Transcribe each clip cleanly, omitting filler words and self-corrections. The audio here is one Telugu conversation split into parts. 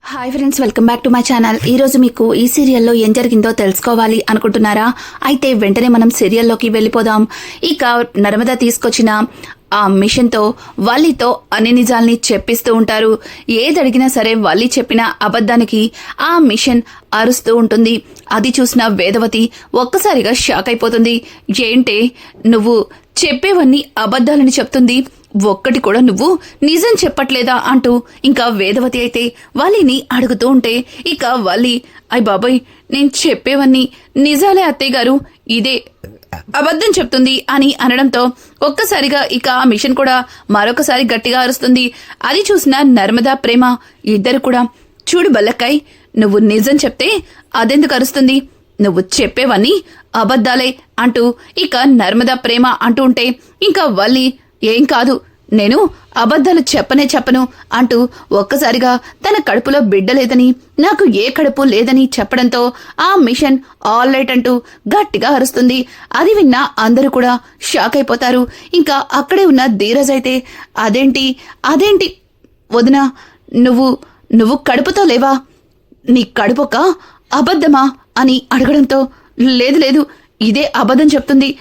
Hi friends, welcome back to my channel. ఈ రోజు మీకు ఈ సీరియల్లో ఏం జరిగిందో తెలుసుకోవాలి అనుకుంటున్నారా? అయితే వెంటనే మనం సీరియల్లోకి వెళ్ళిపోదాం. ఇక నర్మద తీసుకొచ్చిన ఆ మిషన్ తో వల్లితో అన్ని నిజాల్ని చెప్పిస్తూ ఉంటారు. ఏదడిగినా సరే వల్లి చెప్పిన అబద్ధానికి ఆ మిషన్ అరుస్తూ ఉంటుంది. అది చూసిన వేదవతి ఒక్కసారిగా షాక్ అయిపోతుంది. ఏంటే నువ్వు చెప్పేవన్నీ అబద్ధాలని చెప్తుంది, ఒక్కటి కూడా నువ్వు నిజం చెప్పట్లేదా అంటూ ఇంకా వేదవతి అయితే వల్లిని అడుగుతూ ఉంటే ఇక వల్లి అయ్ బాబాయ్, నేను చెప్పేవన్నీ నిజాలే అత్తయ్య గారు, ఇదే అబద్ధం చెప్తుంది అని అనడంతో ఒక్కసారిగా ఇక ఆ మిషన్ కూడా మరొకసారి గట్టిగా అరుస్తుంది. అది చూసిన నర్మదా ప్రేమ ఇద్దరు కూడా చూడు బల్లక్కాయ్, నువ్వు నిజం చెప్తే అదెందుకు అరుస్తుంది, నువ్వు చెప్పేవన్నీ అబద్ధాలే అంటూ ఇక నర్మదా ప్రేమ అంటూ ఉంటే ఇంకా వల్లి ఏం కాదు, నేను అబద్ధాలు చెప్పను అంటూ ఒక్కసారిగా తన కడుపులో బిడ్డ లేదని, నాకు ఏ కడుపు లేదని చెప్పడంతో ఆ మిషన్ ఆల్ రైట్ అంటూ గట్టిగా అరుస్తుంది. అది విన్న అందరూ కూడా షాక్ అయిపోతారు. ఇంకా అక్కడే ఉన్న ధీరజ్ అయితే అదేంటి వదినా, నువ్వు కడుపుతో లేవా, నీ కడుపొక అబద్ధమా అని అడగడంతో లేదు ఇదే అబద్ధం చెప్తుంది,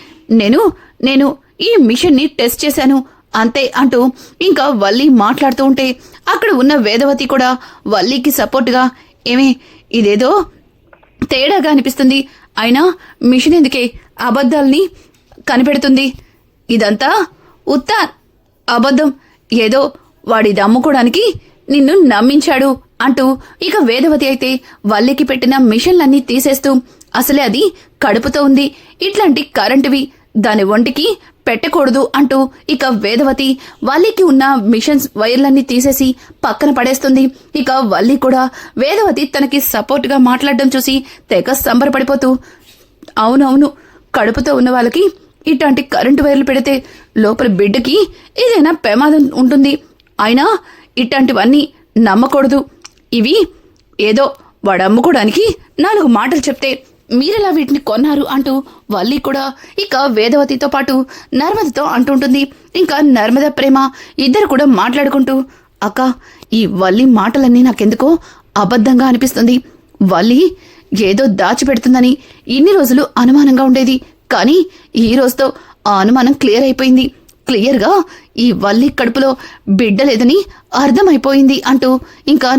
నేను ఈ మిషన్ ని టెస్ట్ చేశాను అంతే అంటూ ఇంకా వల్లి మాట్లాడుతూ ఉంటే అక్కడ ఉన్న వేదవతి కూడా వల్లికి సపోర్ట్గా ఏమే ఇదేదో తేడాగా అనిపిస్తుంది, అయినా మిషన్ ఎందుకే అబద్ధాల్ని కనిపెడుతుంది, ఇదంతా ఉత్త అబద్ధం, ఏదో వాడిది అమ్ముకోవడానికి నిన్ను నమ్మించాడు అంటూ ఇక వేదవతి అయితే వల్లికి పెట్టిన మిషన్లన్నీ తీసేస్తూ అసలే అది కడుపుతో ఉంది, ఇట్లాంటి కరెంటువి దాని ఒంటికి పెట్టకూడదు అంటూ ఇక వేదవతి వల్లికి ఉన్న మిషన్స్ వైర్లన్నీ తీసేసి పక్కన పడేస్తుంది. ఇక వల్లి కూడా వేదవతి తనకి సపోర్ట్ గా మాట్లాడడం చూసి తెగ సంబరపడిపోతూ అవునవును, కడుపుతో ఉన్న వాళ్ళకి ఇట్లాంటి కరెంటు వైర్లు పెడితే లోపల బిడ్డకి ఏదైనా ప్రమాదం ఉంటుంది, అయినా ఇట్లాంటివన్నీ నమ్మకూడదు, ఇవి ఏదో వాడు అమ్ముకోవడానికి 4 మాటలు చెప్తే మీరెలా వీటిని కొన్నారు అంటూ వల్లి కూడా ఇక వేదవతితో పాటు నర్మదతో అంటుంటుంది. ఇంకా నర్మద ప్రేమ ఇద్దరు కూడా మాట్లాడుకుంటూ అక్క, ఈ వల్లి మాటలన్నీ నాకెందుకో అబద్ధంగా అనిపిస్తుంది, వల్లి ఏదో దాచిపెడుతుందని ఇన్ని రోజులు అనుమానంగా ఉండేది, కానీ ఈ రోజుతో ఆ అనుమానం క్లియర్ అయిపోయింది, క్లియర్గా ఈ వల్లి కడుపులో బిడ్డ లేదని అర్థమైపోయింది అంటూ ఇంకా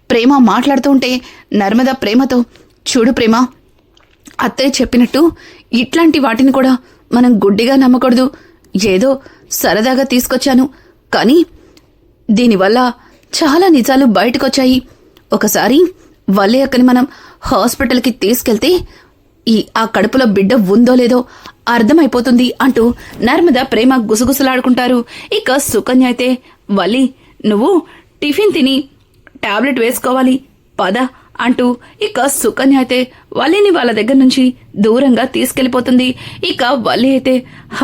ప్రేమ మాట్లాడుతూ ఉంటే నర్మద ప్రేమతో చూడు ప్రేమ, అత్తయ్య చెప్పినట్టు ఇట్లాంటి వాటిని కూడా మనం గుడ్డిగా నమ్మకూడదు, ఏదో సరదాగా తీసుకొచ్చాను, కానీ దీనివల్ల చాలా నిజాలు బయటకొచ్చాయి, ఒకసారి వల్లి అక్కని మనం హాస్పిటల్కి తీసుకెళ్తే ఆ కడుపులో బిడ్డ ఉందో లేదో అర్థమైపోతుంది అంటూ నర్మద ప్రేమ గుసగుసలాడుకుంటారు. ఇక సుకన్య అయితే వల్లి, నువ్వు టిఫిన్ తిని టాబ్లెట్ వేసుకోవాలి పద అంటూ ఇక సుకన్య అయితే వల్లిని వాళ్ళ దగ్గర నుంచి దూరంగా తీసుకెళ్లిపోతుంది. ఇక వల్లి అయితే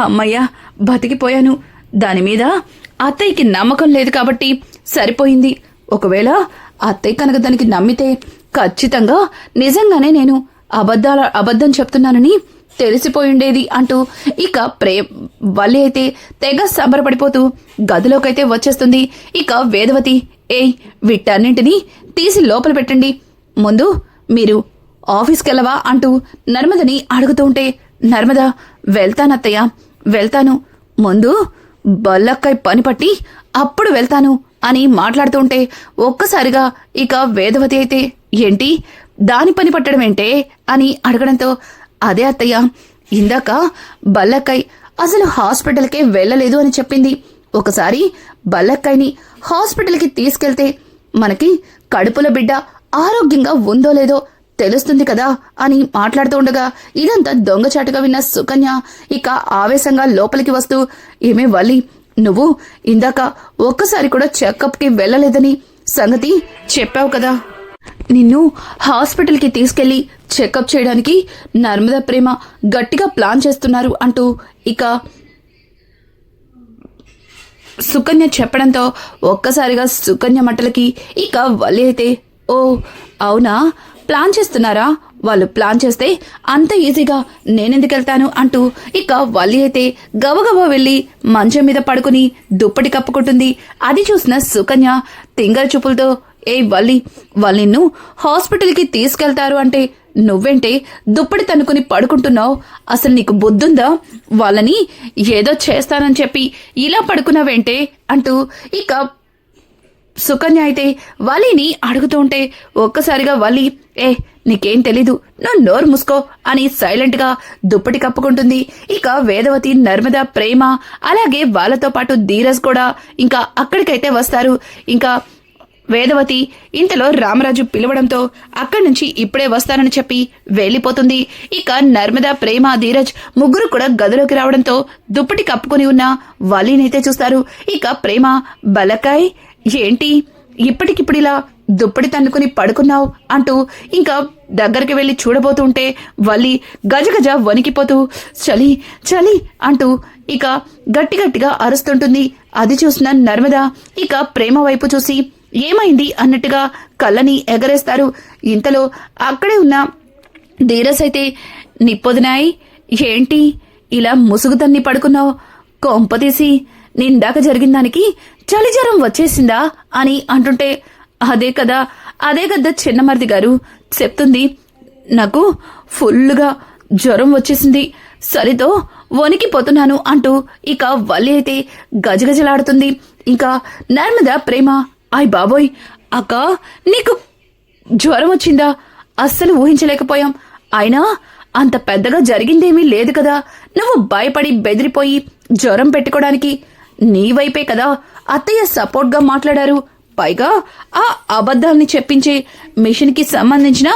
అమ్మయ్య బతికిపోయాను, దాని మీద అత్తయ్యకి నమ్మకం లేదు కాబట్టి సరిపోయింది, ఒకవేళ అత్తయ్య కనుక దానికి నమ్మితే ఖచ్చితంగా నిజంగానే నేను అబద్ధం చెప్తున్నానని తెలిసిపోయిండేది అంటూ ఇక వల్లి అయితే తెగ సంబరపడిపోతూ గదిలోకైతే వచ్చేస్తుంది. ఇక వేదవతి వీటన్నింటినీ తీసి లోపల పెట్టండి, ముందు మీరు ఆఫీస్కి వెళ్ళవా అంటూ నర్మదని అడుగుతూ ఉంటే నర్మద వెళ్తానత్తయ్య వెళ్తాను, ముందు బల్లక్కై పని పట్టి అప్పుడు వెళ్తాను అని మాట్లాడుతూ ఉంటే ఒక్కసారిగా ఇక వేదవతి అయితే ఏంటి దాని పని పట్టడం ఏంటే అని అడగడంతో అదే అత్తయ్య, ఇందాక బల్లక్కై అసలు హాస్పిటల్కే వెళ్ళలేదు అని చెప్పింది, ఒకసారి బల్లక్కైని హాస్పిటల్కి తీసుకెళ్తే మనకి కడుపుల బిడ్డ ఆరోగ్యంగా ఉందో లేదో తెలుస్తుంది కదా అని మాట్లాడుతూ ఉండగా ఇదంతా దొంగచాటుగా విన్న సుకన్య ఇక ఆవేశంగా లోపలికి వస్తూ ఏమే వల్లి, నువ్వు ఇందాక ఒక్కసారి కూడా చెకప్కి వెళ్ళలేదని సంగతి చెప్పావు కదా, నిన్ను హాస్పిటల్కి తీసుకెళ్లి చెకప్ చేయడానికి నర్మద ప్రేమ గట్టిగా ప్లాన్ చేస్తున్నారు అంటూ ఇక సుకన్య చెప్పడంతో ఒక్కసారిగా సుకన్య మట్టలకి ఇక వల్లి అయితే ఓ అవునా, ప్లాన్ చేస్తున్నారా, వాళ్ళు ప్లాన్ చేస్తే అంత ఈజీగా నేనెందుకెళ్తాను అంటూ ఇక వల్లి అయితే గబగబా వెళ్లి మంచం మీద పడుకుని దుప్పటి కప్పుకుంటుంది. అది చూసిన సుకన్య తింగర చూపులతో ఏ వల్లి, వాళ్ళు నిన్ను హాస్పిటల్కి తీసుకెళ్తారు అంటే నువ్వేంటే దుప్పటి తన్నుకుని పడుకుంటున్నావు? అసలు నీకు బుద్ధుందా? వాళ్ళని ఏదో చేస్తానని చెప్పి ఇలా పడుకున్నావేంటే అంటూ ఇక సుకన్య అయితే వల్లిని అడుగుతూ ఉంటే ఒక్కసారిగా వల్లి, నీకేం తెలీదు, నువ్వు నోరు మూసుకో అని సైలెంట్ గా దుప్పటి కప్పుకుంటుంది. ఇక వేదవతి, నర్మద, ప్రేమ అలాగే వాళ్ళతో పాటు ధీరజ్ కూడా ఇంకా అక్కడికైతే వస్తారు. ఇంకా వేదవతి ఇంతలో రామరాజు పిలవడంతో అక్కడి నుంచి ఇప్పుడే వస్తానని చెప్పి వెళ్లిపోతుంది. ఇక నర్మద, ప్రేమ, ధీరజ్ ముగ్గురు కూడా గదిలోకి రావడంతో దుప్పటి కప్పుకొని ఉన్న వల్లినైతే చూస్తారు. ఇక ప్రేమ, బలకాయ్ ఏంటి ఇప్పటికిప్పుడు ఇలా దుప్పటి తన్నుకుని పడుకున్నావు అంటూ ఇంకా దగ్గరికి వెళ్లి చూడబోతుంటే వల్లి గజగజ వణికిపోతూ చలి చలి అంటూ ఇక గట్టిగా అరుస్తుంటుంది. అది చూసిన నర్మద ఇక ప్రేమ వైపు చూసి ఏమైంది అన్నట్టుగా కళ్ళని ఎగరేస్తారు. ఇంతలో అక్కడే ఉన్న ధీరజ్ అయితే, నిప్పొదినాయ్ ఏంటి ఇలా ముసుగుతన్ని పడుకున్నావు? కొంపతీసి నిందాక జరిగిన దానికి చలి జ్వరం వచ్చేసిందా అని అంటుంటే, అదే కదా చిన్నమరిది గారు చెప్తుంది, నాకు ఫుల్లుగా జ్వరం వచ్చేసింది, సరితో వణికిపోతున్నాను అంటూ ఇక వల్లి అయితే గజగజలాడుతుంది. ఇంకా నర్మద, ప్రేమ, ఆయ్ బాబోయ్ అక్క నీకు జ్వరం వచ్చిందా? అస్సలు ఊహించలేకపోయాం. అయినా అంత పెద్దగా జరిగిందేమీ లేదు కదా, నువ్వు భయపడి బెదిరిపోయి జ్వరం పెట్టుకోవడానికి. నీ వైపే కదా అత్తయ్య సపోర్ట్గా మాట్లాడారు. పైగా ఆ అబద్ధాల్ని చెప్పించే మిషన్కి సంబంధించిన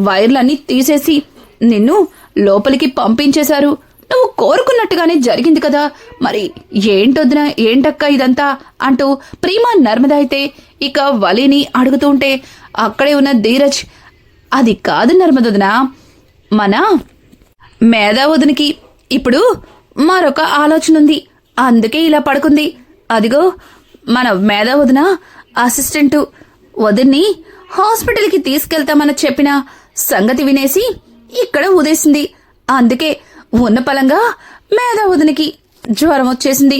వైర్లన్నీ తీసేసి నిన్ను లోపలికి పంపించేశారు. నువ్వు కోరుకున్నట్టుగానే జరిగింది కదా, మరి ఏంటొద్దున ఏంటక్క ఇదంతా అంటూ ప్రేమ, నర్మద అయితే ఇక వలిని అడుగుతూ ఉంటే అక్కడే ఉన్న ధీరజ్, అది కాదు నర్మదొదిన, మన మేధావదునికి ఇప్పుడు మరొక ఆలోచన ఉంది, అందుకే ఇలా పడుకుంది. అదిగో మన మేధావదున అసిస్టెంటు వదిన్ని హాస్పిటల్కి తీసుకెళ్తామని చెప్పిన సంగతి వినేసి ఇక్కడ ఉదేసింది. అందుకే ఉన్న పలంగా మేధావదునికి జ్వరం వచ్చేసింది.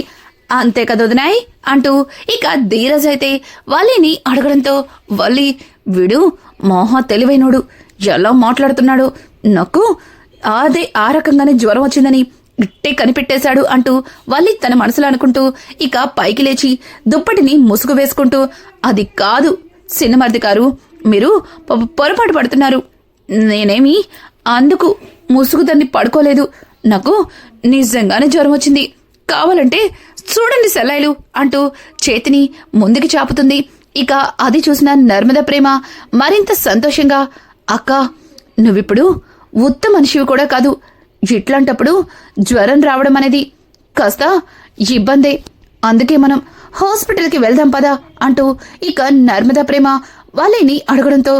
అంతే కదా వదినాయ్ అంటూ ఇక ధీరజ్ అయితే వల్లిని అడగడంతో వల్లి, వీడు మోహ తెలివైనోడు, ఎలా మాట్లాడుతున్నాడు, నాకు అదే ఆ రకంగానే జ్వరం వచ్చిందని ఇట్టే కనిపెట్టేశాడు అంటూ వల్లి తన మనసులో అనుకుంటూ ఇక పైకి లేచి దుప్పటిని ముసుగు వేసుకుంటూ, అది కాదు చిన్నమరిది గారు, మీరు పొరపాటు పడుతున్నారు, నేనేమి అందుకు ముసుగు దాన్ని పడుకోలేదు, నాకు నిజంగానే జ్వరం వచ్చింది, కావాలంటే చూడండి సెలైలు అంటూ చేతిని ముందుకి చాపుతుంది. ఇక అది చూసిన నర్మద, ప్రేమ మరింత సంతోషంగా, అక్క నువ్విప్పుడు ఉత్త మనిషివి కూడా కాదు, ఇట్లాంటప్పుడు జ్వరం రావడం అనేది కాస్త ఇబ్బందే, అందుకే మనం హాస్పిటల్కి వెళ్దాం పదా అంటూ ఇక నర్మద, ప్రేమ వాళ్ళని అడగడంతో,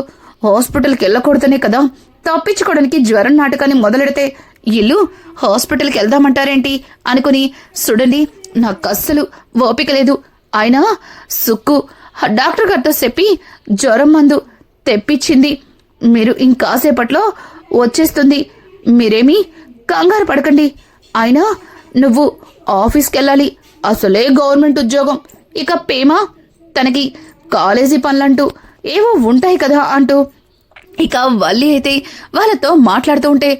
హాస్పిటల్కి వెళ్ళకూడదనే కదా తప్పించుకోవడానికి జ్వరం నాటకాన్ని మొదలెడితే ఇల్లు హాస్పిటల్కి వెళ్దామంటారేంటి అనుకుని, చూడండి నాకు అస్సలు ఓపిక లేదు, ఆయన సుక్కు డాక్టర్ గారితో చెప్పి జ్వరం మందు తెప్పించింది, మీరు ఇంకాసేపట్లో వచ్చేస్తుంది, మీరేమీ కంగారు పడకండి, అయినా నువ్వు ఆఫీస్కి వెళ్ళాలి, అసలే గవర్నమెంట్ ఉద్యోగం, ఇక ప్రేమ తనకి కాలేజీ పనులంటూ ఏవో ఉంటాయి కదా అంటూ ఇక వల్లి అయితే వాళ్ళతో మాట్లాడుతూ ఉంటే,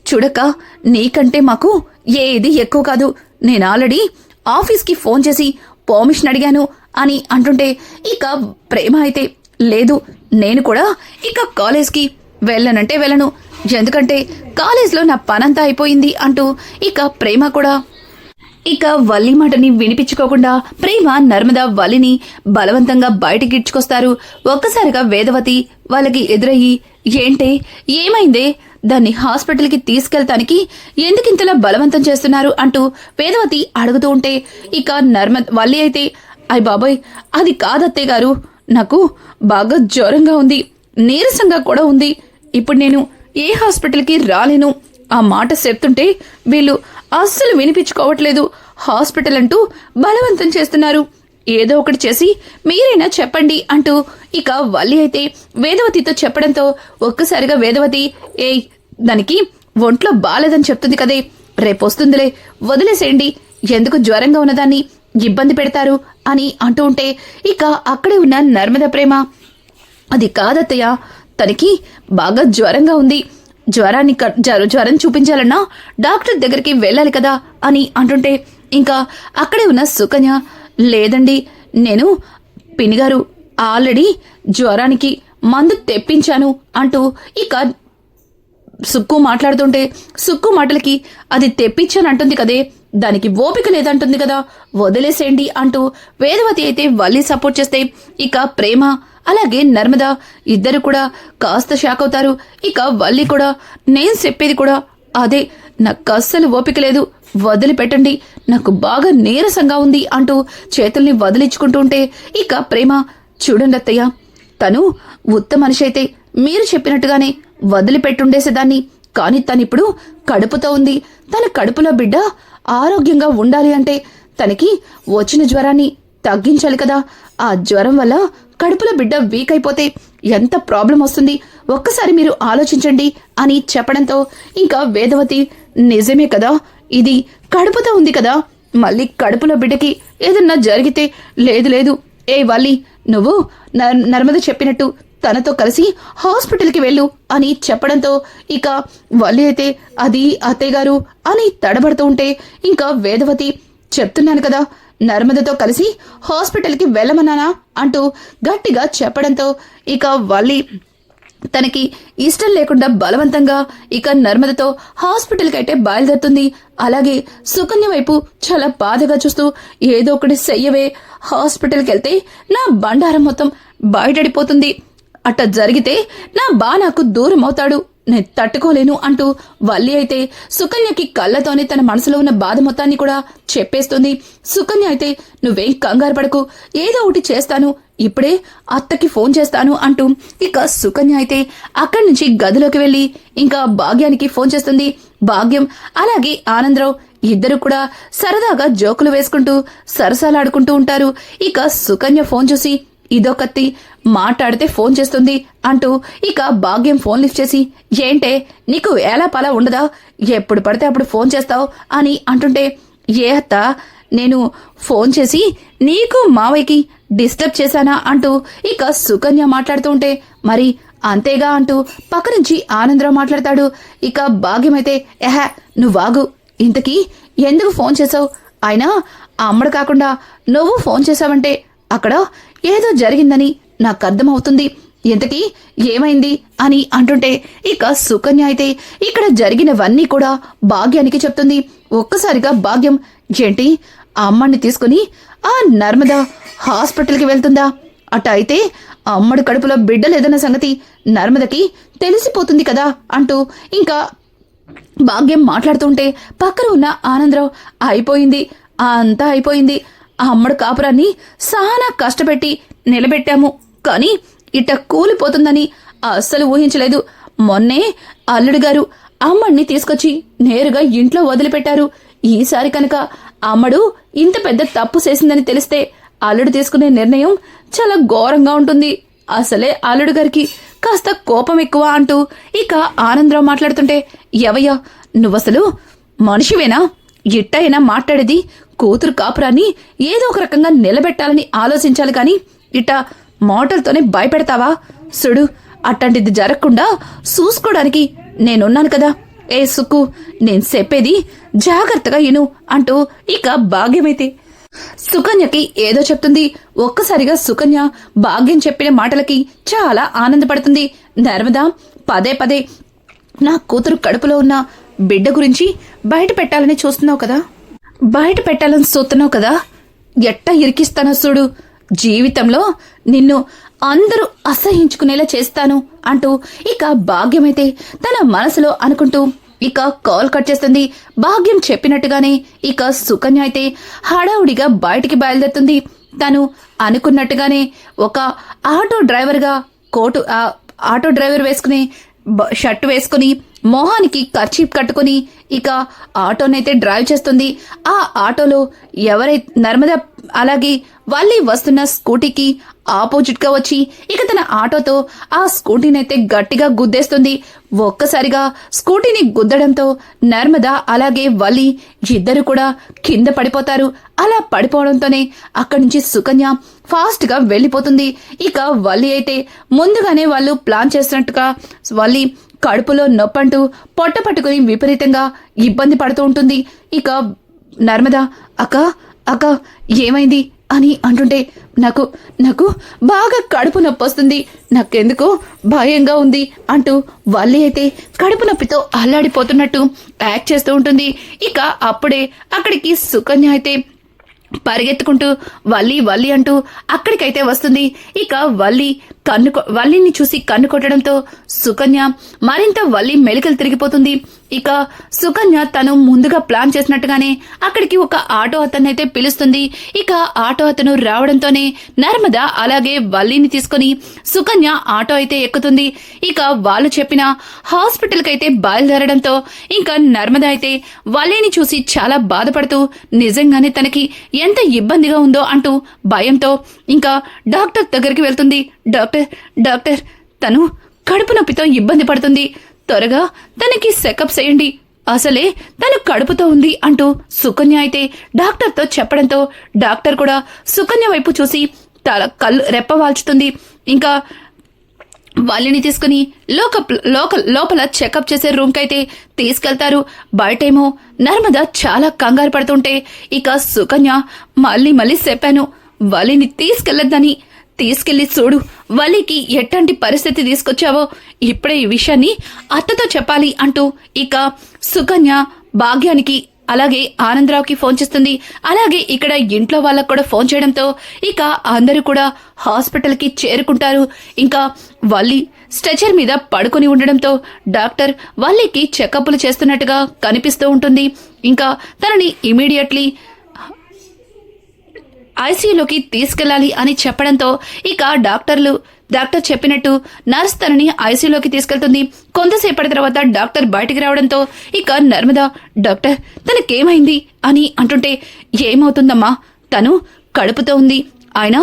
చూడక్క నీకంటే మాకు ఏది ఎక్కువ కాదు, నేను ఆల్రెడీ ఆఫీస్కి ఫోన్ చేసి పర్మిషన్ అడిగాను అని అంటుంటే ఇక ప్రేమ అయితే, లేదు నేను కూడా ఇక కాలేజ్కి వెళ్ళనంటే వెళ్ళను, ఎందుకంటే కాలేజ్లో నా పనంతా అయిపోయింది అంటూ ఇక ప్రేమ కూడా ఇక వల్లి మాటని వినిపించుకోకుండా ప్రేమ, నర్మద వల్లిని బలవంతంగా బయటికి ఇడ్చుకొస్తారు. ఒక్కసారిగా వేదవతి వాళ్ళకి ఎదురయ్యి, ఏంటే ఏమైందే, దాన్ని హాస్పిటల్కి తీసుకెళ్తానికి ఎందుకింతలా బలవంతం చేస్తున్నారు అంటూ వేదవతి అడుగుతూ ఉంటే ఇక వల్లి అయితే, అయ్ బాబోయ్ అది కాదత్తయ్య గారు, నాకు బాగా జ్వరంగా ఉంది, నీరసంగా కూడా ఉంది, ఇప్పుడు నేను ఏ హాస్పిటల్కి రాలేను, ఆ మాట చెప్తుంటే వీళ్ళు అస్సలు వినిపించుకోవట్లేదు, హాస్పిటల్ అంటూ బలవంతం చేస్తున్నారు, ఏదో ఒకటి చేసి మీరైనా చెప్పండి అంటూ ఇక వల్లి అయితే వేదవతితో చెప్పడంతో ఒక్కసారిగా వేదవతి, దానికి ఒంట్లో బాలేదని చెప్తుంది కదే, రేపొస్తుందిలే వదిలేసేయండి, ఎందుకు జ్వరంగా ఉన్నదాన్ని ఇబ్బంది పెడతారు అని అంటూ ఉంటే ఇక అక్కడే ఉన్న నర్మద, ప్రేమ అది కాదత్తయ్య, తనకి బాగా జ్వరంగా ఉంది. జ్వరం చూపించాలన్నా డాక్టర్ దగ్గరికి వెళ్ళాలి కదా అని అంటుంటే ఇంకా అక్కడే ఉన్న సుకన్య, లేదండి, నేను పినిగారు ఆల్రెడీ జ్వరానికి మందు తెప్పించాను అంటూ ఇక సుక్కు మాట్లాడుతుంటే సుక్కు మాటలకి అది తెప్పించానంటుంది కదే, దానికి ఓపిక లేదంటుంది కదా, వదిలేసేయండి అంటూ వేదవతి అయితే వల్లి సపోర్ట్ చేస్తే ఇక ప్రేమ అలాగే నర్మద ఇద్దరు కూడా కాస్త షాక్ అవుతారు. ఇక వల్లి కూడా, నేను చెప్పేది కూడా అదే, నాకు అస్సలు ఓపిక లేదు, వదిలిపెట్టండి, నాకు బాగా నీరసంగా ఉంది అంటూ చేతుల్ని వదిలించుకుంటూ ఉంటే ఇక ప్రేమ, చూడండి అత్తయ్య, తను ఉత్త మనిషి అయితే మీరు చెప్పినట్టుగానే వదిలిపెట్టుండేసేదాన్ని. కాని తనిప్పుడు కడుపుతో ఉంది. తన కడుపులో బిడ్డ ఆరోగ్యంగా ఉండాలి అంటే తనకి వచ్చిన జ్వరాన్ని తగ్గించాలి కదా. ఆ జ్వరం వల్ల కడుపులో బిడ్డ వీక్ అయిపోతే ఎంత ప్రాబ్లం వస్తుంది, ఒక్కసారి మీరు ఆలోచించండి అని చెప్పడంతో ఇంకా వేదవతి, నిజమే కదా, ఇది కడుపుతో ఉంది కదా, మళ్ళీ కడుపులో బిడ్డకి ఏదన్నా జరిగితే, లేదు ఏ వల్లి, నువ్వు నర్మద చెప్పినట్టు తనతో కలిసి హాస్పిటల్కి వెళ్ళు అని చెప్పడంతో ఇక వల్లి అయితే, అది అత్తయ్య గారు అని తడబడుతూ ఉంటే ఇంకా వేదవతి, చెప్తున్నాను కదా, నర్మదతో కలిసి హాస్పిటల్కి వెళ్ళమన్నానా అంటూ గట్టిగా చెప్పడంతో ఇక వల్లి తనకి ఇష్టం లేకుండా బలవంతంగా ఇక నర్మదతో హాస్పిటల్కి అయితే బయలుదేరుతుంది. అలాగే సుకన్య వైపు చాలా బాధగా చూస్తూ, ఏదో ఒకటి చెయ్యవే, హాస్పిటల్కి వెళ్తే నా బండారం మొత్తం బయటడిపోతుంది, అట్ట జరిగితే నా నాకు దూరం అవుతాడు, నేను తట్టుకోలేను అంటూ వల్లి అయితే సుకన్యకి కళ్ళతోనే తన మనసులో ఉన్న బాధ మొత్తాన్ని కూడా చెప్పేస్తుంది. సుకన్య అయితే, నువ్వేం కంగారు పడకు, ఏదో ఒకటి చేస్తాను, ఇప్పుడే అత్తకి ఫోన్ చేస్తాను అంటూ ఇక సుకన్య అయితే అక్కడి నుంచి గదిలోకి వెళ్లి ఇంకా భాగ్యానికి ఫోన్ చేస్తుంది. భాగ్యం అలాగే ఆనందరావు ఇద్దరు కూడా సరదాగా జోకులు వేసుకుంటూ సరసాలాడుకుంటూ ఉంటారు. ఇక సుకన్య ఫోన్ చూసి, ఇదొకత్తి మాట్లాడితే ఫోన్ చేస్తుంది అంటూ ఇక భాగ్యం ఫోన్ లిఫ్ట్ చేసి, ఏంటే నీకు ఎలా పలా ఉండదా, ఎప్పుడు పడితే అప్పుడు ఫోన్ చేస్తావు అని అంటుంటే, ఏ అత్త, నేను ఫోన్ చేసి నీకు మావయ్యకి డిస్టర్బ్ చేశానా అంటూ ఇక సుకన్య మాట్లాడుతూ ఉంటే, మరి అంతేగా అంటూ పక్క నుంచి ఆనందరావు మాట్లాడతాడు. ఇక భాగ్యమైతే, నువ్వాగు, ఇంతకీ ఎందుకు ఫోన్ చేసావు, అయినా అమ్మడు కాకుండా నువ్వు ఫోన్ చేసావంటే అక్కడ ఏదో జరిగిందని నాకు అర్థమవుతుంది, ఇంతకీ ఏమైంది అని అంటుంటే ఇక సుకన్య అయితే ఇక్కడ జరిగినవన్నీ కూడా భాగ్యానికి చెప్తుంది. ఒక్కసారిగా భాగ్యం, ఏంటి, ఆ అమ్మని తీసుకుని ఆ నర్మద హాస్పిటల్కి వెళ్తుందా, అట్ట అయితే అమ్మడి కడుపులో బిడ్డలేదన్న సంగతి నర్మదకి తెలిసిపోతుంది కదా అంటూ ఇంకా భాగ్యం మాట్లాడుతుంటే పక్కన ఉన్న ఆనందరావు, అయిపోయింది, అంతా అయిపోయింది, ఆ అమ్మడు కాపురాన్ని చాలా కష్టపెట్టి నిలబెట్టాము, కానీ ఇట్ట కూలిపోతుందని అస్సలు ఊహించలేదు. మొన్నే అల్లుడు గారు అమ్మడిని తీసుకొచ్చి నేరుగా ఇంట్లో వదిలిపెట్టారు. ఈసారి కనుక అమ్మడు ఇంత పెద్ద తప్పు చేసిందని తెలిస్తే అల్లుడు తీసుకునే నిర్ణయం చాలా ఘోరంగా ఉంటుంది. అసలే అల్లుడు గారికి కాస్త కోపం ఎక్కువ అంటూ ఇక ఆనందరావు మాట్లాడుతుంటే, ఎవయ్యా నువ్వసలు మనిషివేనా, ఇట్టయినా మాట్లాడేది, కూతురు కాపురాన్ని ఏదో ఒక రకంగా నిలబెట్టాలని ఆలోచించాలి కానీ ఇట్ట మాటలతోనే భయపెడతావా, సుడు, అట్లాంటిది జరగకుండా చూసుకోవడానికి నేనున్నాను కదా, ఏ సుక్కు, నేను చెప్పేది జాగ్రత్తగా ఇను అంటూ ఇక భాగ్యమైతే సుకన్యకి ఏదో చెప్తుంది. ఒక్కసారిగా సుకన్య భాగ్యం చెప్పిన మాటలకి చాలా ఆనందపడుతుంది. నర్మదా, పదే పదే నా కూతురు కడుపులో ఉన్న బిడ్డ గురించి బయట పెట్టాలని చూస్తున్నావు కదా, బయట పెట్టాలని చూస్తున్నావు కదా, ఎట్టా ఇరికిస్తానో చూడు, జీవితంలో నిన్ను అందరూ అసహించుకునేలా చేస్తాను అంటూ ఇక భాగ్యమైతే తన మనసులో అనుకుంటూ ఇక కాల్ కట్ చేస్తుంది. భాగ్యం చెప్పినట్టుగానే ఇక సుకన్య అయితే హడావుడిగా బయటికి బయలుదేరుతుంది. తను అనుకున్నట్టుగానే ఒక ఆటో డ్రైవర్గా ఆటో డ్రైవర్ వేసుకుని షర్ట్ వేసుకుని మొహానికి కర్చీప్ కట్టుకుని ఇక ఆటోనైతే డ్రైవ్ చేస్తుంది. ఆ ఆటోలో ఎవరైతే నర్మద అలాగే వల్లి వస్తున్న స్కూటీకి ఆపోజిట్ గా వచ్చి ఇక తన ఆటోతో ఆ స్కూటీనైతే గట్టిగా గుద్దేస్తుంది. ఒక్కసారిగా స్కూటీని గుద్దడంతో నర్మద అలాగే వల్లి ఇద్దరు కూడా కింద పడిపోతారు. అలా పడిపోవడంతోనే అక్కడి నుంచి సుకన్య ఫాస్ట్ గా వెళ్లిపోతుంది. ఇక వల్లి అయితే ముందుగానే వాళ్ళు ప్లాన్ చేసినట్టుగా వల్లి కడుపులో నొప్పంటూ పొట్ట పట్టుకుని విపరీతంగా ఇబ్బంది పడుతూ ఉంటుంది. ఇక నర్మద అక్క అక్క ఏమైంది అని అంటుంటే నాకు నాకు బాగా కడుపు నొప్పి వస్తుంది, నాకెందుకో భయంగా ఉంది అంటూ వల్లి అయితే కడుపు నొప్పితో అల్లాడిపోతున్నట్టు యాక్ట్ చేస్తూ ఉంటుంది. ఇక అప్పుడే అక్కడికి సుకన్య అయితే పరిగెత్తుకుంటూ వల్లి వల్లి అంటూ అక్కడికైతే వస్తుంది. ఇక వల్లిని చూసి కన్ను కొట్టడంతో సుకన్య మరింత వల్లి మెలికలు తిరిగిపోతుంది. ఇక సుకన్య తను ముందుగా ప్లాన్ చేసినట్టుగానే అక్కడికి ఒక ఆటో అతన్నైతే పిలుస్తుంది. ఇక ఆటో అతను రావడంతోనే నర్మద అలాగే వల్లిని తీసుకుని సుకన్య ఆటో అయితే ఎక్కుతుంది. ఇక వాళ్ళు చెప్పిన హాస్పిటల్ కైతే బయలుదేరడంతో ఇంకా నర్మద అయితే వల్లిని చూసి చాలా బాధపడుతూ నిజంగానే తనకి ఎంత ఇబ్బందిగా ఉందో అంటూ భయంతో ఇంకా డాక్టర్ దగ్గరికి వెళ్తుంది. డాక్టర్ తను కడుపు నొప్పితో ఇబ్బంది పడుతుంది, త్వరగా తనకి చెకప్ చేయండి, అసలే తను కడుపుతో ఉంది అంటూ సుకన్య అయితే డాక్టర్తో చెప్పడంతో డాక్టర్ కూడా సుకన్య వైపు చూసి కళ్ళు రెప్పవాల్చుతుంది. ఇంకా వాళ్ళని తీసుకుని లోపల చెకప్ చేసే రూమ్ కైతే తీసుకెళ్తారు. బయటేమో నర్మద చాలా కంగారు పడుతుంటే ఇక సుకన్య మళ్ళీ చెప్పాను వాళ్ళని తీసుకెళ్లొద్దని, తీసుకెళ్లి చూడు వల్లికి ఎట్లాంటి పరిస్థితి తీసుకొచ్చావో ఇప్పుడే ఈ విషయాన్ని అత్తతో చెప్పాలి అంటూ ఇక సుకన్య భాగ్యానికి అలాగే ఆనందరావుకి ఫోన్ చేస్తుంది. అలాగే ఇక్కడ ఇంట్లో వాళ్ళకు కూడా ఫోన్ చేయడంతో ఇక అందరూ కూడా హాస్పిటల్ కి చేరుకుంటారు. ఇంకా వల్లి స్ట్రెచర్ మీద పడుకుని ఉండడంతో డాక్టర్ వల్లికి చెకప్లు చేస్తున్నట్టుగా కనిపిస్తూ ఉంటుంది. ఇంకా తనని ఇమీడియట్లీ ఐసీయూలోకి తీసుకెళ్లాలి అని చెప్పడంతో ఇక డాక్టర్ చెప్పినట్టు నర్స్ తనని ఐసీయూలోకి తీసుకెళ్తుంది. కొంతసేపటి తర్వాత డాక్టర్ బయటికి రావడంతో ఇక నర్మద డాక్టర్ తనకేమైంది అని అంటుంటే ఏమవుతుందమ్మా, తను కడుపుతో ఉంది, ఆయన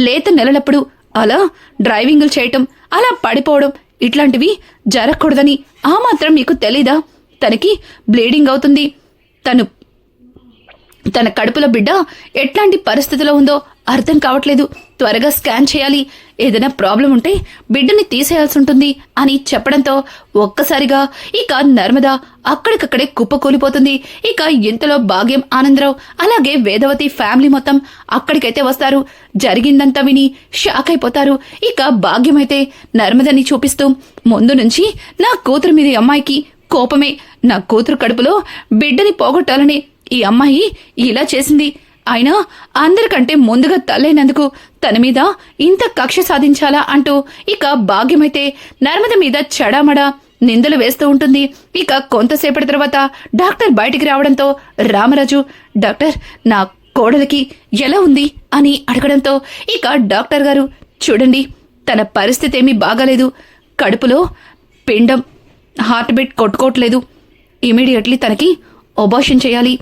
లేత నెలలప్పుడు అలా డ్రైవింగులు చేయటం అలా పడిపోవడం ఇట్లాంటివి జరగకూడదని ఆ మాత్రం మీకు తెలీదా, తనకి బ్లీడింగ్ అవుతుంది, తన కడుపులో బిడ్డ ఎట్లాంటి పరిస్థితిలో ఉందో అర్థం కావట్లేదు, త్వరగా స్కాన్ చేయాలి, ఏదైనా ప్రాబ్లం ఉంటే బిడ్డని తీసేయాల్సి ఉంటుంది అని చెప్పడంతో ఒక్కసారిగా ఇక నర్మద అక్కడికక్కడే కుప్పకూలిపోతుంది. ఇక ఇంతలో భాగ్యం ఆనందరావు అలాగే వేదవతి ఫ్యామిలీ మొత్తం అక్కడికైతే వస్తారు. జరిగిందంతా విని షాక్ అయిపోతారు. ఇక భాగ్యం అయితే నర్మదని చూపిస్తూ ముందు నుంచి నా కూతురు మీద అమ్మాయికి కోపమే, నా కూతురు కడుపులో బిడ్డని పోగొట్టాలని ఈ అమ్మాయి ఇలా చేసింది, అయినా అందరికంటే ముందుగా తల్లైనందుకు తన మీద ఇంత కక్ష సాధించాలా అంటూ ఇక భాగ్యమైతే నర్మద మీద చెడామడా నిందలు వేస్తూ ఉంటుంది. ఇక కొంతసేపటి తర్వాత డాక్టర్ బయటికి రావడంతో రామరాజు డాక్టర్ నా కోడలికి ఎలా ఉంది అని అడగడంతో ఇక డాక్టర్ గారు చూడండి తన పరిస్థితి ఏమీ బాగాలేదు, కడుపులో పిండం హార్ట్ బీట్ కొట్టుకోవట్లేదు, ఇమీడియట్లీ తనకి అబార్షన్ చేయాలి,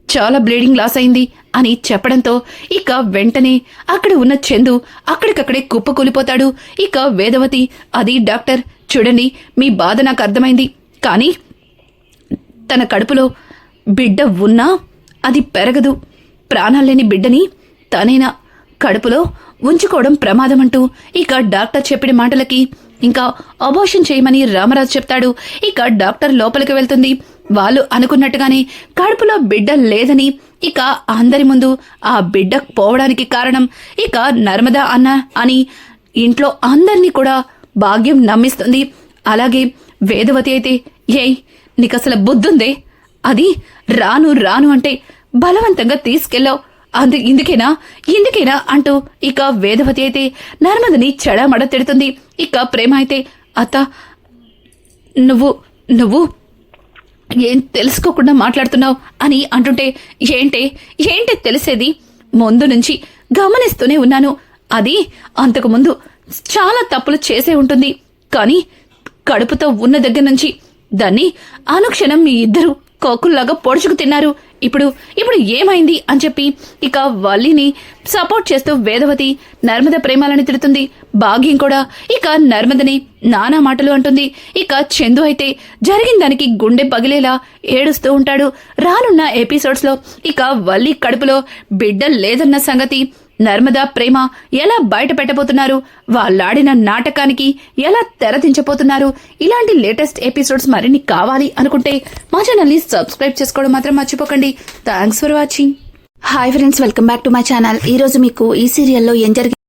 చాలా బ్లీడింగ్ లాస్ అయింది అని చెప్పడంతో ఇక వెంటనే అక్కడ ఉన్న చందు అక్కడికక్కడే కుప్పకూలిపోతాడు. ఇక వేదవతి అది డాక్టర్ చూడండి మీ బాధ నాకు అర్థమైంది, కానీ తన కడుపులో బిడ్డ ఉన్నా అది పెరగదు, ప్రాణాల్లేని బిడ్డని తనైనా కడుపులో ఉంచుకోవడం ప్రమాదం అంటూ ఇక డాక్టర్ చెప్పిన మాటలకి ఇంకా అబార్షన్ చేయమని రామరాజు చెప్తాడు. ఇక డాక్టర్ లోపలికి వెళ్తుంది. వాళ్ళు అనుకున్నట్టుగానే కడుపులో బిడ్డ లేదని ఇక అందరి ముందు ఆ బిడ్డ పోవడానికి కారణం ఇక నర్మద అన్న అని ఇంట్లో అందరినీ కూడా భాగ్యం నమ్మిస్తుంది. అలాగే వేదవతి అయితే నీకసలు బుద్ధుందే, అది రాను అంటే బలవంతంగా తీసుకెళ్ళావు, ఇందుకేనా అంటూ ఇక వేదవతి అయితే నర్మదని చెడమడ తిడుతుంది. ఇక ప్రేమ అయితే అత్త నువ్వు ఏం తెలుసుకోకుండా మాట్లాడుతున్నావు అని అంటుంటే ఏంటే తెలిసేది, ముందు నుంచి గమనిస్తూనే ఉన్నాను, అది అంతకుముందు చాలా తప్పులు చేసే ఉంటుంది, కానీ కడుపుతో ఉన్న దగ్గర నుంచి దాన్ని అనుక్షణం మీ ఇద్దరు కోకుల్లాగా పొడుచుకు తిన్నారు. ఇప్పుడు ఏమైంది అని చెప్పి ఇక వల్లిని సపోర్ట్ చేస్తూ వేదవతి నర్మద ప్రేమాలని తిడుతుంది. భాగ్యం కూడా ఇక నర్మదని నానా మాటలు అంటుంది. ఇక చందు అయితే జరిగిన దానికి గుండె పగిలేలా ఏడుస్తూ ఉంటాడు. రానున్న ఎపిసోడ్స్ లో ఇక వల్లి కడుపులో బిడ్డ లేదన్న సంగతి, నర్మద ప్రేమ ఎలా బయట పెట్టబోతున్నారు, వాళ్ళాడిన నాటకానికి ఎలా తెరదించబోతున్నారు, ఇలాంటి లేటెస్ట్ ఎపిసోడ్స్ మరిన్ని కావాలి అనుకుంటే మా ఛానల్ ని సబ్స్క్రైబ్ చేసుకోవడం మాత్రం మర్చిపోకండి. Thanks for watching. Hi friends, welcome back to my channel. ఈ రోజు మీకు ఈ సీరియల్లో ఏం జరిగింది